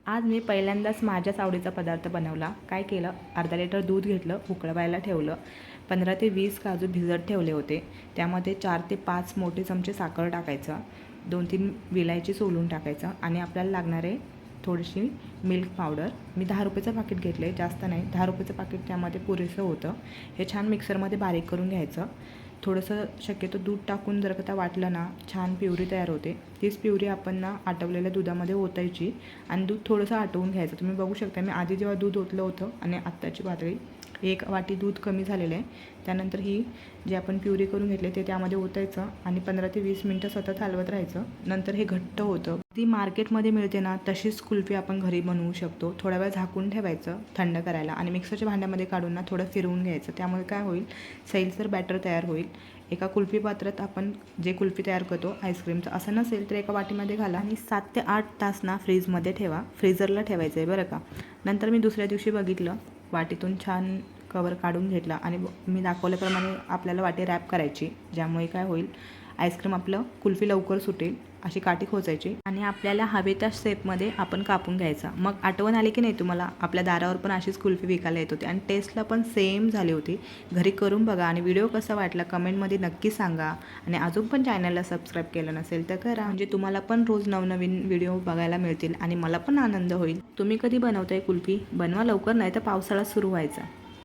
आज मी पहिल्यांदाच माझ्याच आवडीचा पदार्थ बनवला. काय केलं, अर्धा लिटर दूध घेतलं, उकळवायला ठेवलं. 15 ते 20 काजू भिजत ठेवले होते. त्यामध्ये 4 ते 5 मोठे चमचे साखर टाकायचं, 2-3 विलायची सोलून टाकायचं आणि आपल्याला लागणारे थोडीशी मिल्क पावडर. मी 10 रुपयाचं पाकीट घेतलं आहे, जास्त नाही. 10 रुपयाचं पाकीट त्यामध्ये पुरेसं होतं. हे छान मिक्सरमध्ये बारीक करून घ्यायचं. थोडंसं शक्यतो दूध टाकून जर का वाटलं ना, छान प्युरी तयार होते. तीच प्युरी आपण ना आटवलेल्या दुधामध्ये ओतायची आणि दूध थोडंसं आटवून घ्यायचं. तुम्ही बघू शकता मी आधी जेव्हा दूध ओतलं होतं आणि आत्ताची पातळी, 1 वाटी दूध कमी झालेलं आहे. त्यानंतर ही जे आपण प्युरी करून घेतले ते त्यामध्ये ओतायचं आणि 15 ते 20 मिनटं सतत हलवत राहायचं. नंतर हे घट्ट होतं. ती मार्केटमध्ये मिळते ना तशीच कुल्फी आपण घरी बनवू शकतो. थोडा वेळ झाकून ठेवायचं थंड करायला आणि मिक्सरच्या भांड्यामध्ये काढून ना थोडं फिरवून घ्यायचं. त्यामुळे काय होईल, सैलसर बॅटर तयार होईल. एका कुल्फी पात्रात आपण जे कुल्फी तयार करतो आईस्क्रीमचं, असं नसेल तर एका वाटीमध्ये घाला आणि 7 ते 8 तास ना फ्रीजमध्ये ठेवा. फ्रीजरला ठेवायचं आहे बरं का. नंतर मी दुसऱ्या दिवशी बघितलं, वाटीतून छान कवर काढून घेतला आणि मी दाखवल्याप्रमाणे आपल्याला वाटी रॅप करायची, ज्यामुळे काय होईल, आईस्क्रीम आपलं कुल्फी लवकर सुटेल. अशी काठी खोचायची आणि आपल्याला हवे त्या शेपमध्ये आपण कापून घ्यायचा. मग आठवण आली की नाही तुम्हाला, आपल्या दारावर पण अशीच कुल्फी विकायला येत होती आणि टेस्टला पण सेम झाली होती. घरी करून बघा आणि व्हिडिओ कसा वाटला कमेंटमध्ये नक्की सांगा. आणि अजून पण चॅनलला सबस्क्राईब केलं नसेल तर करा, म्हणजे तुम्हाला पण रोज नवनवीन व्हिडिओ बघायला मिळतील आणि मला पण आनंद होईल. तुम्ही कधी बनवताय कुल्फी? बनवा लवकर, नाही तर पावसाळा सुरू व्हायचा.